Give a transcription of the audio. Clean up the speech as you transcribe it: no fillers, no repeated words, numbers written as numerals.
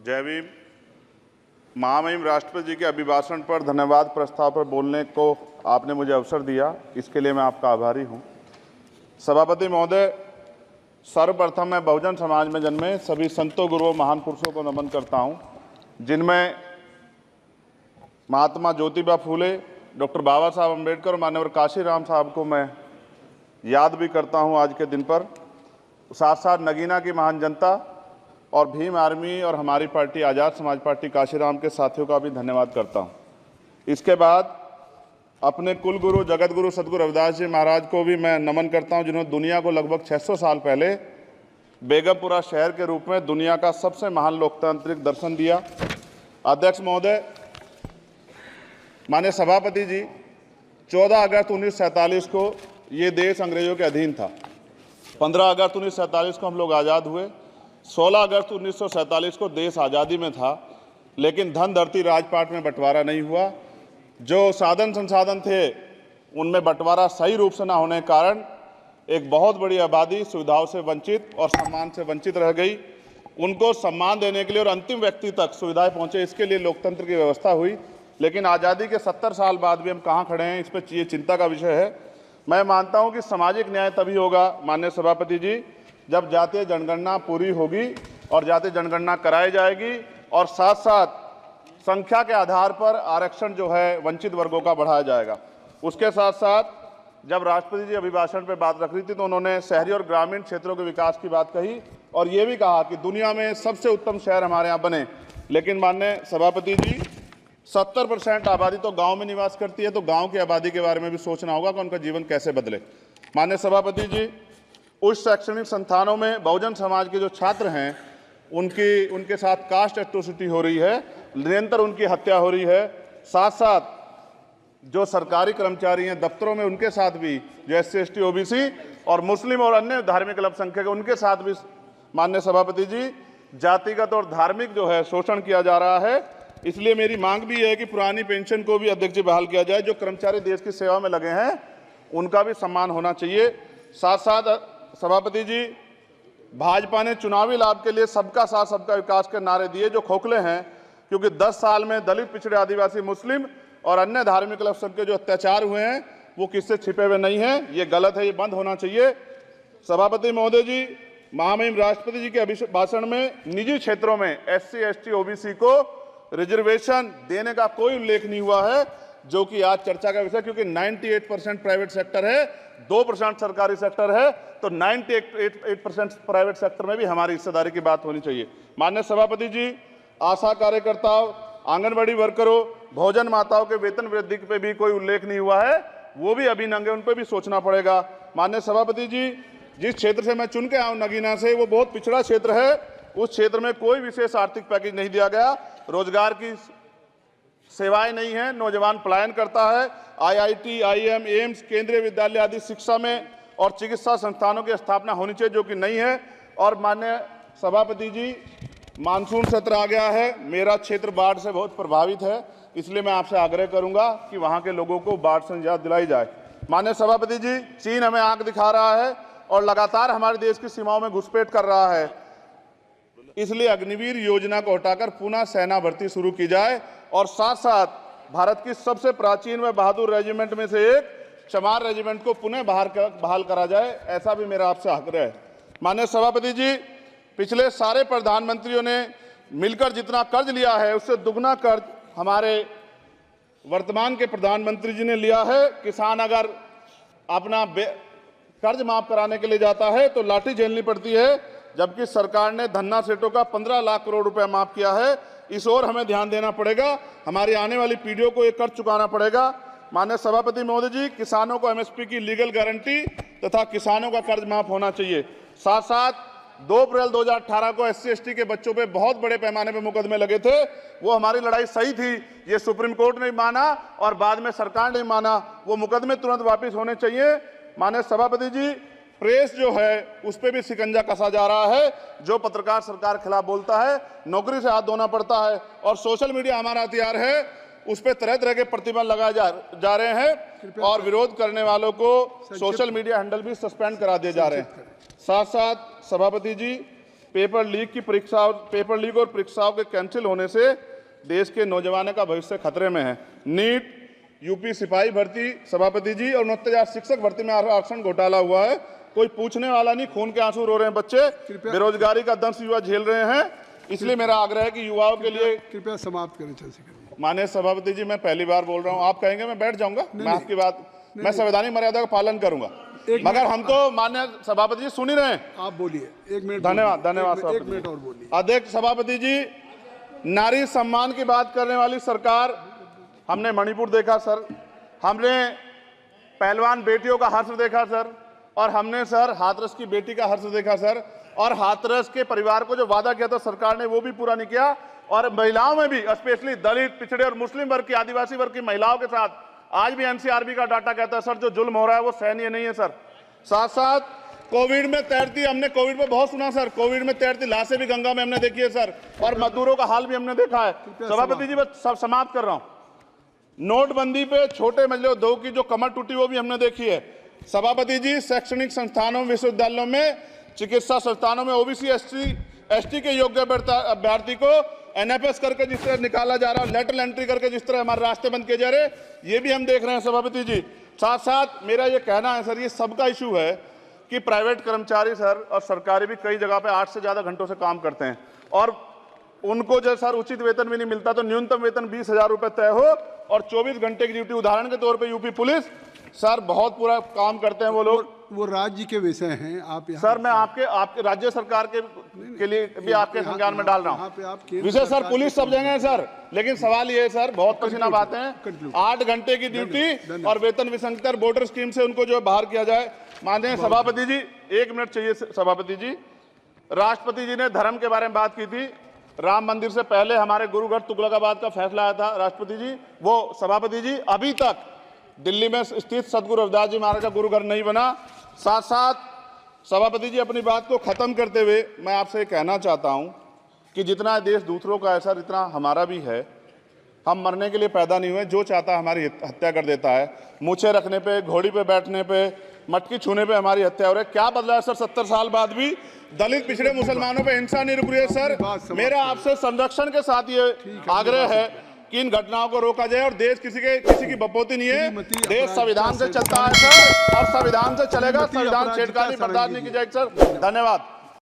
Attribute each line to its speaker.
Speaker 1: जय भीम। महामहिम राष्ट्रपति जी के अभिभाषण पर धन्यवाद प्रस्ताव पर बोलने को आपने मुझे अवसर दिया, इसके लिए मैं आपका आभारी हूं। सभापति महोदय, सर्वप्रथम मैं बहुजन समाज में जन्मे सभी संतों, गुरुओं, महान पुरुषों को नमन करता हूं, जिनमें महात्मा ज्योतिबा फूले, डॉक्टर बाबा साहब अम्बेडकर और माननीय काशीराम साहब को मैं याद भी करता हूं आज के दिन पर। साथ साथ नगीना की महान जनता और भीम आर्मी और हमारी पार्टी आज़ाद समाज पार्टी काशीराम के साथियों का भी धन्यवाद करता हूं। इसके बाद अपने कुल गुरु जगत गुरु सदगुरु रविदास जी महाराज को भी मैं नमन करता हूं, जिन्होंने दुनिया को लगभग 600 साल पहले बेगमपुरा शहर के रूप में दुनिया का सबसे महान लोकतांत्रिक दर्शन दिया। अध्यक्ष महोदय, माननीय सभापति जी, 14 अगस्त 1947 को ये देश अंग्रेजों के अधीन था। 15 अगस्त 1947 को हम लोग आज़ाद हुए। 16 अगस्त 1947 को देश आज़ादी में था, लेकिन धन धरती राजपाट में बंटवारा नहीं हुआ। जो साधन संसाधन थे उनमें बंटवारा सही रूप से न होने के कारण एक बहुत बड़ी आबादी सुविधाओं से वंचित और सम्मान से वंचित रह गई। उनको सम्मान देने के लिए और अंतिम व्यक्ति तक सुविधाएं पहुंचे, इसके लिए लोकतंत्र की व्यवस्था हुई। लेकिन आज़ादी के 70 साल बाद भी हम कहाँ खड़े हैं, इस पर ये चिंता का विषय है। मैं मानता हूं कि सामाजिक न्याय तभी होगा माननीय सभापति जी, जब जातीय जनगणना पूरी होगी और जातीय जनगणना कराई जाएगी और साथ साथ संख्या के आधार पर आरक्षण जो है वंचित वर्गों का बढ़ाया जाएगा। उसके साथ साथ जब राष्ट्रपति जी अभिभाषण पर बात रख रही थी तो उन्होंने शहरी और ग्रामीण क्षेत्रों के विकास की बात कही और ये भी कहा कि दुनिया में सबसे उत्तम शहर हमारे यहाँ बने। लेकिन माननीय सभापति जी, 70% आबादी तो गांव में निवास करती है, तो गांव की आबादी के बारे में भी सोचना होगा कि उनका जीवन कैसे बदले। माननीय सभापति जी, उच्च शैक्षणिक संस्थानों में बहुजन समाज के जो छात्र हैं उनके साथ कास्ट एट्रोसिटी हो रही है, निरंतर उनकी हत्या हो रही है। साथ साथ जो सरकारी कर्मचारी हैं दफ्तरों में, उनके साथ भी जो SC ST OBC और मुस्लिम और अन्य धार्मिक अल्पसंख्यक उनके साथ भी माननीय सभापति जी जातिगत और धार्मिक जो है शोषण किया जा रहा है। इसलिए मेरी मांग भी है कि पुरानी पेंशन को भी अध्यक्ष जी बहाल किया जाए। जो कर्मचारी देश की सेवा में लगे हैं उनका भी सम्मान होना चाहिए। साथ साथ सभापति जी, भाजपा ने चुनावी लाभ के लिए सबका साथ सबका विकास के नारे दिए जो खोखले हैं, क्योंकि 10 साल में दलित, पिछड़े, आदिवासी, मुस्लिम और अन्य धार्मिक अल्पसंख्यक जो अत्याचार हुए हैं वो किससे छिपे हुए नहीं हैं। ये गलत है, ये बंद होना चाहिए। सभापति महोदय जी, महामहिम राष्ट्रपति जी के अभिभाषण में निजी क्षेत्रों में SC ST OBC को रिजर्वेशन देने का कोई उल्लेख नहीं हुआ है, जो कि आज चर्चा का विषय, क्योंकि 98% प्राइवेट सेक्टर है, 2% सरकारी सेक्टर है, तो 98% प्राइवेट सेक्टर में भी हमारी हिस्सेदारी की बात होनी चाहिए। माननीय सभापति जी, आशा कार्यकर्ताओं, आंगनबाड़ी वर्करों, भोजन माताओं के वेतन वृद्धि पे भी कोई उल्लेख नहीं हुआ है, वो भी अभी नंगे, उन पर भी सोचना पड़ेगा। माननीय सभापति जी, जिस क्षेत्र से मैं चुन के आऊँ नगीना से, वो बहुत पिछड़ा क्षेत्र है। उस क्षेत्र में कोई विशेष आर्थिक पैकेज नहीं दिया गया, रोजगार की सेवाएं नहीं है, नौजवान पलायन करता है। IIT, IIM, एम्स, केंद्रीय विद्यालय आदि शिक्षा में और चिकित्सा संस्थानों की स्थापना होनी चाहिए, जो कि नहीं है। और माननीय सभापति जी, मानसून सत्र आ गया है, मेरा क्षेत्र बाढ़ से बहुत प्रभावित है, इसलिए मैं आपसे आग्रह करूंगा कि वहां के लोगों को बाढ़ से निजात दिलाई जाए। माननीय सभापति जी, चीन हमें आंख दिखा रहा है और लगातार हमारे देश की सीमाओं में घुसपैठ कर रहा है, इसलिए अग्निवीर योजना को हटाकर पुनः सेना भर्ती शुरू की जाए और साथ साथ भारत की सबसे प्राचीन व बहादुर रेजिमेंट में से एक चमार रेजिमेंट को पुनः बहाल करा जाए, ऐसा भी मेरा आपसे आग्रह है। माननीय सभापति जी, पिछले सारे प्रधानमंत्रियों ने मिलकर जितना कर्ज लिया है उससे दुगना कर्ज हमारे वर्तमान के प्रधानमंत्री जी ने लिया है। किसान अगर अपना कर्ज माफ कराने के लिए जाता है तो लाठी झेलनी पड़ती है, जबकि सरकार ने धन्ना सेठों का 15 लाख करोड़ रुपया माफ किया है। इस ओर हमें ध्यान देना पड़ेगा, हमारी आने वाली पीढ़ियों को ये कर्ज चुकाना पड़ेगा। माननीय सभापति महोदय जी, किसानों को MSP की लीगल गारंटी तथा किसानों का कर्ज माफ होना चाहिए। साथ साथ 2 अप्रैल 2018 को SC ST के बच्चों पे बहुत बड़े पैमाने पे मुकदमे लगे थे, वो हमारी लड़ाई सही थी, ये सुप्रीम कोर्ट ने माना और बाद में सरकार ने माना, वो मुकदमे तुरंत वापस होने चाहिए। माननीय सभापति जी, प्रेस जो है उस पर भी शिकंजा कसा जा रहा है। जो पत्रकार सरकार के खिलाफ बोलता है नौकरी से हाथ धोना पड़ता है, और सोशल मीडिया हमारा हथियार है, उस पर तरह तरह के प्रतिबंध लगाए जा रहे हैं और विरोध करने वालों को सोशल मीडिया हैंडल भी सस्पेंड करा दिए जा रहे हैं। साथ साथ सभापति जी, पेपर लीक और परीक्षाओं के कैंसिल होने से देश के नौजवानों का भविष्य खतरे में है। नीट, यूपी सिपाही भर्ती सभापति जी और 69,000 शिक्षक भर्ती में आरक्षण घोटाला हुआ है, कोई पूछने वाला नहीं, खून के आंसू रो रहे हैं बच्चे, बेरोजगारी का दंश युवा झेल रहे हैं। इसलिए मेरा आग्रह है कि युवाओं के लिए
Speaker 2: कृपया समाप्त करें चंद्रशेखर जी।
Speaker 1: माननीय सभापति जी, मैं पहली बार बोल रहा हूं, आप कहेंगे मैं बैठ जाऊंगा, मैं आपकी बात, मैं संवैधानिक मर्यादा का पालन करूंगा, मगर हम तो माननीय सभापति जी सुन ही रहे हैं।
Speaker 2: आप बोलिए, 1 मिनट।
Speaker 1: धन्यवाद।
Speaker 2: 1 मिनट और बोलिए।
Speaker 1: अध्यक्ष सभापति जी, नारी सम्मान की बात करने वाली सरकार, हमने मणिपुर देखा सर, हमने पहलवान बेटियों का हर्ष देखा सर, और हमने सर हाथरस की बेटी का हर्ष देखा सर, और हाथरस के परिवार को जो वादा किया था सरकार ने वो भी पूरा नहीं किया। और महिलाओं में भी, स्पेशली दलित, पिछड़े और मुस्लिम वर्ग की, आदिवासी वर्ग की महिलाओं के साथ आज भी एनसीआरबी का डाटा कहता है सर जो जुल्म हो रहा है वो सहनीय नहीं है सर। साथ साथ कोविड में तैरती, हमने कोविड में बहुत सुना सर, कोविड में तैरती लाशें भी गंगा में हमने देखी है सर, और मजदूरों का हाल भी हमने देखा है। सभापति जी, बस सब समाप्त कर रहा हूं। नोटबंदी पे छोटे मजले उद्योग की जो कमर टूटी वो भी हमने देखी है। सभापति जी, शैक्षणिक संस्थानों, विश्वविद्यालयों में, चिकित्सा संस्थानों में ओबीसी एसटी के योग्य अभ्यर्थी को एनएफएस करके जिस तरह निकाला जा रहा है, लेटरल एंट्री करके जिस तरह हमारे रास्ते बंद किए जा रहे, ये भी हम देख रहे हैं सभापति जी। साथ साथ मेरा ये कहना है सर, ये सबका इशू है कि प्राइवेट कर्मचारी सर और सरकारी भी कई जगह पे 8 से ज्यादा घंटों से काम करते हैं, और उनको जो सर उचित वेतन भी नहीं मिलता, तो न्यूनतम वेतन 20,000 रुपए तय हो और 24 घंटे की ड्यूटी। उदाहरण के तौर पे यूपी पुलिस सर बहुत पूरा काम करते हैं वो लोग,
Speaker 2: वो राज्य के विषय हैं। आप
Speaker 1: सर मैं आपके राज्य सरकार के लिए भी आपके संज्ञान में डाल रहा हूँ विषय सर, पुलिस सब जगह है सर, लेकिन सवाल ये है सर, बहुत पसीना बहाते हैं, 8 घंटे की ड्यूटी और वेतन विसंगति, वोटर स्कीम से उनको जो बाहर किया जाए। माननीय सभापति जी, 1 मिनट चाहिए सभापति जी। राष्ट्रपति जी ने धर्म के बारे में बात की थी, राम मंदिर से पहले हमारे गुरुघर तुगलकाबाद का फैसला आया था राष्ट्रपति जी, वो सभापति जी अभी तक दिल्ली में स्थित सदगुरु रविदास जी महाराज का गुरुघर नहीं बना। साथ साथ सभापति जी, अपनी बात को खत्म करते हुए मैं आपसे कहना चाहता हूं कि जितना देश दूसरों का है सर, इतना हमारा भी है। हम मरने के लिए पैदा नहीं हुए, जो चाहता है हमारी हत्या कर देता है। मूछे रखने पे, घोड़ी पे बैठने पे, मटकी छूने पे हमारी हत्या हो रही है। क्या बदला है सर 70 साल बाद भी? दलित, पिछड़े, मुसलमानों पे हिंसा नहीं रुक रही है सर। मेरा आपसे संरक्षण के साथ ये आग्रह है कि इन घटनाओं को रोका जाए, और देश किसी की बपोती नहीं है, देश संविधान से चलता है सर, और संविधान से चलेगा, संविधान छेड़खानी बर्दाश्त नहीं की जाएगी सर। धन्यवाद।